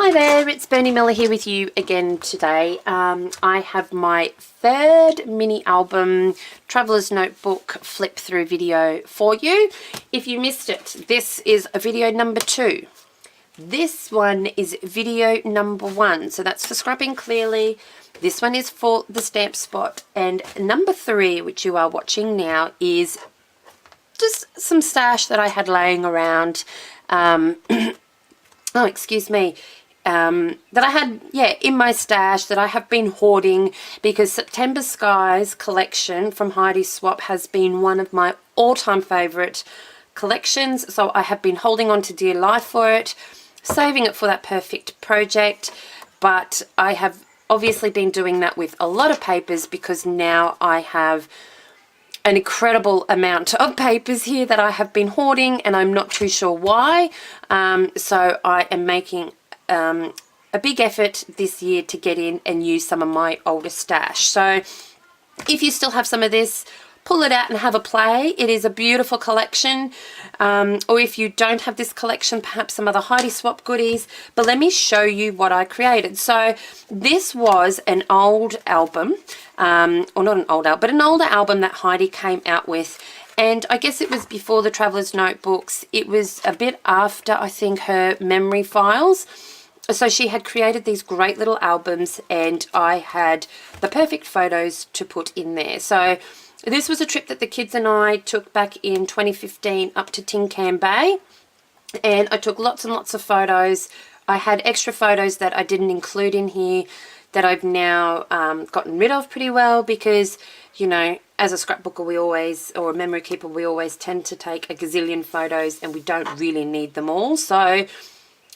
Hi there, it's BerniiMiller here with you again today. I have my third mini album Traveller's Notebook flip through video for you. If you missed it, this is a video number 2. This one is video number 1, so that's for scrubbing clearly. This one is for the stamp spot, and number 3, which you are watching now, is just some stash that I had laying around. Oh, excuse me. That I had, in my stash that I have been hoarding because September Skies collection from Heidi Swapp has been one of my all-time favourite collections. So I have been holding on to dear life for it, saving it for that perfect project. But I have obviously been doing that with a lot of papers because now I have an incredible amount of papers here that I have been hoarding, and I'm not too sure why. So I am making a big effort this year to get in and use some of my older stash. So if you still have some of this, pull it out and have a play. It is a beautiful collection. Or if you don't have this collection, perhaps some other Heidi Swapp goodies. But let me show you what I created. So this was an old album, or not an old album, but an older album that Heidi came out with. And I guess it was before the Traveller's Notebooks. It was a bit after, I think, her memory files. So she had created these great little albums, and I had the perfect photos to put in there. So this was a trip that the kids and I took back in 2015 up to Tin Can Bay, and I took lots and lots of photos. I had extra photos that I didn't include in here that I've now gotten rid of pretty well because, you know, as a scrapbooker we always, or a memory keeper, we always tend to take a gazillion photos and we don't really need them all. So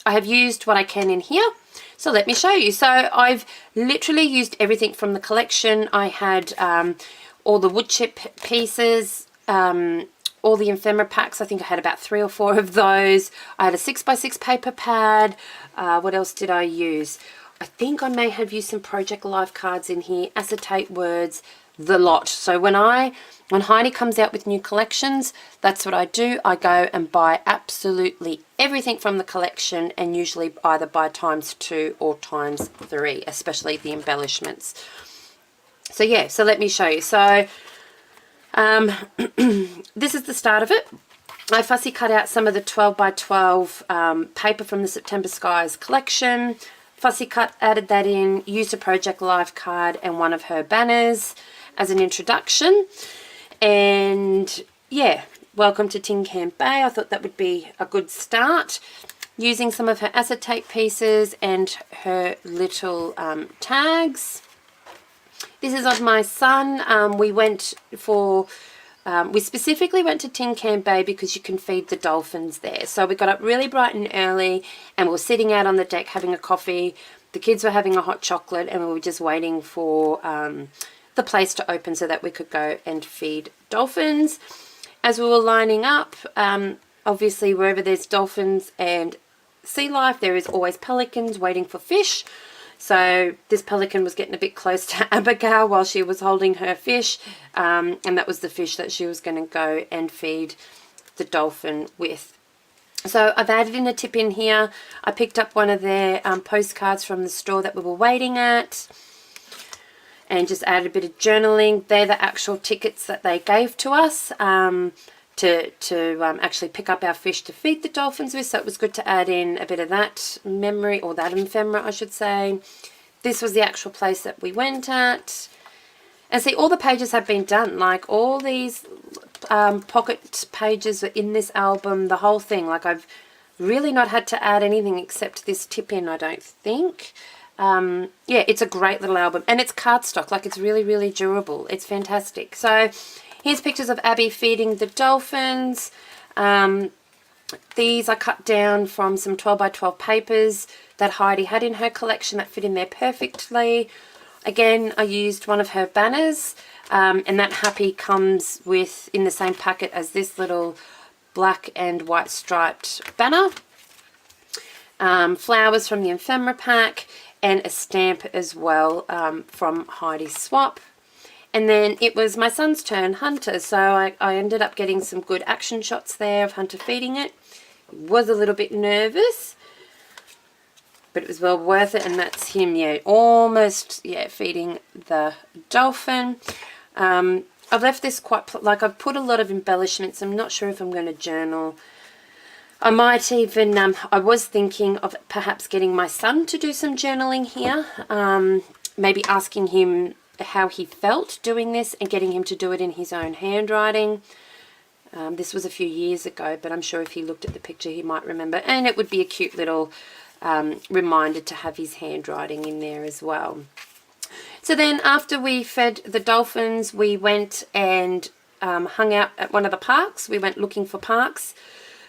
I have used what I can in here. So let me show you. So I've literally used everything from the collection. I had all the wood chip pieces, all the ephemera packs. I think I had about 3 or 4 of those. I had a 6x6 paper pad. What else did I use? I think I may have used some Project Life cards in here, acetate words, the lot. So when Heidi comes out with new collections, that's what I do. I go and buy absolutely everything from the collection, and usually either buy ×2 or ×3, especially the embellishments. So yeah, so let me show you. So this is the start of it. I fussy cut out some of the 12x12 paper from the September Skies collection. Fussy cut, added that in, used a Project Life card and one of her banners as an introduction. And yeah, welcome to Tin Can Bay. I thought that would be a good start. Using some of her acetate pieces and her little tags. This is of my son. We specifically went to Tin Can Bay because you can feed the dolphins there. So we got up really bright and early and we were sitting out on the deck having a coffee. The kids were having a hot chocolate and we were just waiting for the place to open so that we could go and feed dolphins. As we were lining up, obviously wherever there's dolphins and sea life, there is always pelicans waiting for fish. So this pelican was getting a bit close to Abigail while she was holding her fish, and that was the fish that she was going to go and feed the dolphin with. So I've added in a tip in here. I picked up one of their postcards from the store that we were waiting at and just added a bit of journaling. They're the actual tickets that they gave to us to actually pick up our fish to feed the dolphins with, so it was good to add in a bit of that memory, or that ephemera I should say. This was the actual place that we went at. And see, all the pages have been done, like all these pocket pages are in this album, the whole thing. Like I've really not had to add anything except this tip in, I don't think. Yeah, it's a great little album, and it's cardstock, like it's really, really durable. It's fantastic. So here's pictures of Abby feeding the dolphins. These I cut down from some 12x12 papers that Heidi had in her collection that fit in there perfectly. Again, I used one of her banners, and that happy comes with in the same packet as this little black and white striped banner. Flowers from the ephemera pack, and a stamp as well from Heidi Swapp. And then it was my son's turn, Hunter, so I ended up getting some good action shots there of Hunter feeding it. He was a little bit nervous. but it was well worth it. And that's him, yeah, almost, yeah, feeding the dolphin. I've left this quite, like I've put a lot of embellishments. I'm not sure if I'm going to journal. I might even, I was thinking of perhaps getting my son to do some journaling here. Maybe asking him how he felt doing this and getting him to do it in his own handwriting. This was a few years ago, but I'm sure if he looked at the picture he might remember. And it would be a cute little reminder to have his handwriting in there as well. So then after we fed the dolphins, we went and hung out at one of the parks. We went looking for parks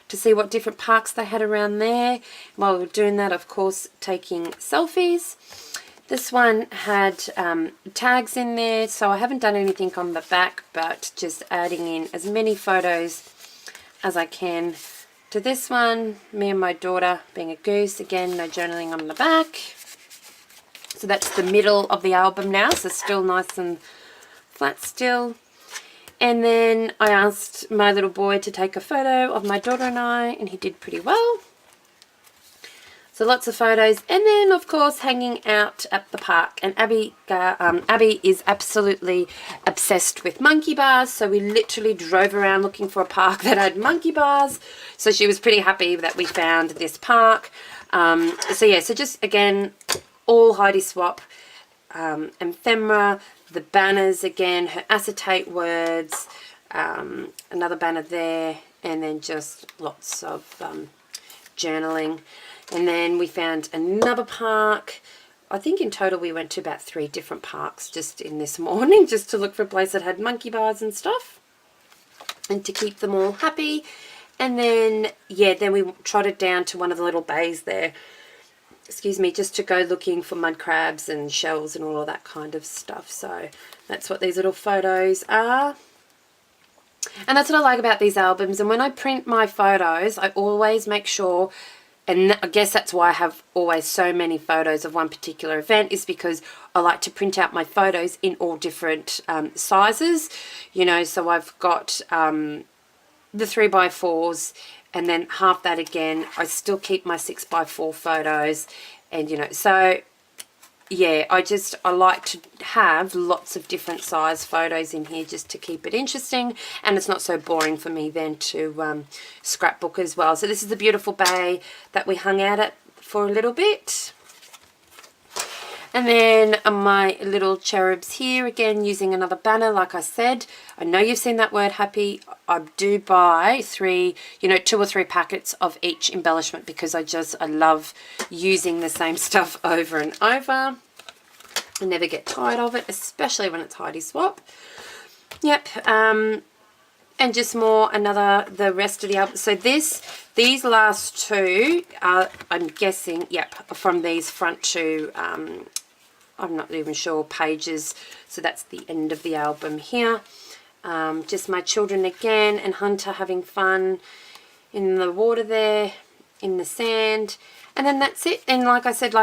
to see what different parks they had around there. While we were doing that, of course, taking selfies. This one had tags in there, so I haven't done anything on the back, but just adding in as many photos as I can to this one. Me and my daughter being a goose. Again, no journaling on the back. So that's the middle of the album now, so still nice and flat still. And then I asked my little boy to take a photo of my daughter and I, and he did pretty well. So lots of photos. And then, of course, hanging out at the park. And Abby is absolutely obsessed with monkey bars, so we literally drove around looking for a park that had monkey bars. So she was pretty happy that we found this park. So yeah, so just, again, all Heidi Swapp, ephemera, the banners again, her acetate words, another banner there, and then just lots of journaling. And then we found another park. I think in total we went to about 3 different parks just in this morning, just to look for a place that had monkey bars and stuff, and to keep them all happy. And then, yeah, then we trotted down to one of the little bays there, excuse me, just to go looking for mud crabs and shells and all of that kind of stuff. So that's what these little photos are. And that's what I like about these albums. And when I print my photos, I always make sure, and I guess that's why I have always so many photos of one particular event, is because I like to print out my photos in all different sizes. You know, so I've got the 3x4s, and then half that again. I still keep my 6x4 photos, and you know, so yeah, I like to have lots of different size photos in here just to keep it interesting, and it's not so boring for me then to scrapbook as well. So this is the beautiful bay that we hung out at for a little bit. And then my little cherubs here, again using another banner. Like I said, I know you've seen that word happy. I do buy 2 or 3 packets of each embellishment because I love using the same stuff over and over. I never get tired of it, especially when it's Heidi Swapp. Yep. And just more the rest of the album. So these last 2 are, I'm guessing, yep, from these front 2, I'm not even sure, pages. So that's the end of the album here. Just my children again, and Hunter having fun in the water there, in the sand. And then that's it. And like I said,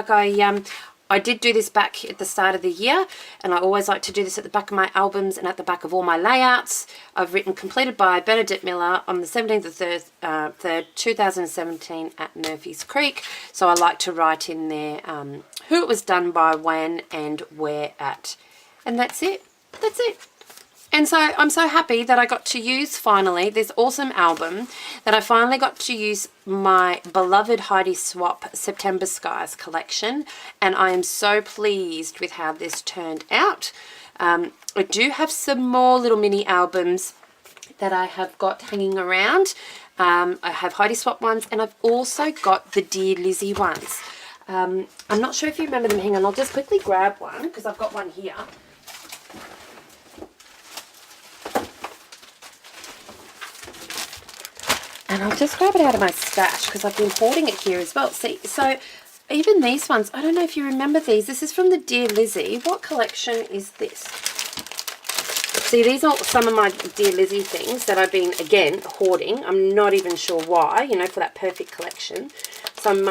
I did do this back at the start of the year, and I always like to do this at the back of my albums and at the back of all my layouts. I've written completed by BerniiMiller on the 17th of 3rd, 2017 at Murphy's Creek. So I like to write in there who it was done by, when, and where at. And that's it. That's it. And so I'm so happy that I got to use finally this awesome album, that I finally got to use my beloved Heidi Swapp September Skies collection, and I am so pleased with how this turned out. I do have some more little mini albums that I have got hanging around. I have Heidi Swapp ones, and I've also got the Dear Lizzie ones. I'm not sure if you remember them. Hang on, I'll just quickly grab one because I've got one here. And I'll just grab it out of my stash because I've been hoarding it here as well. See, so even these ones, I don't know if you remember these. This is from the Dear Lizzie. What collection is this? See, these are some of my Dear Lizzie things that I've been, again, hoarding. I'm not even sure why, you know, for that perfect collection. So I'm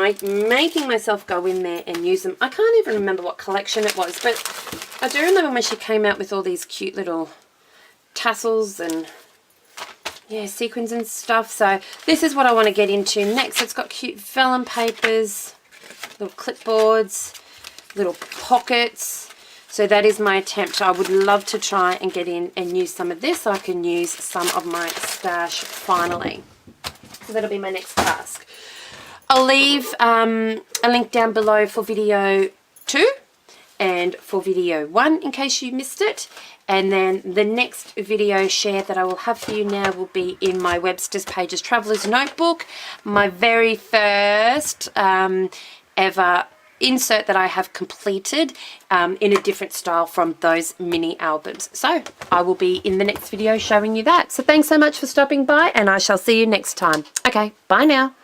making myself go in there and use them. I can't even remember what collection it was, but I do remember when she came out with all these cute little tassels and, yeah, sequins and stuff. So this is what I want to get into next. It's got cute vellum papers. little clipboards, little pockets. So that is my attempt. I would love to try and get in and use some of this so I can use some of my stash finally. So that'll be my next task. I'll leave a link down below for video 2 and for video 1 in case you missed it. And then the next video share that I will have for you now will be in my Webster's Pages Traveler's Notebook, my very first ever insert that I have completed in a different style from those mini albums. So I will be in the next video showing you that. So thanks so much for stopping by, and I shall see you next time. Okay, bye now.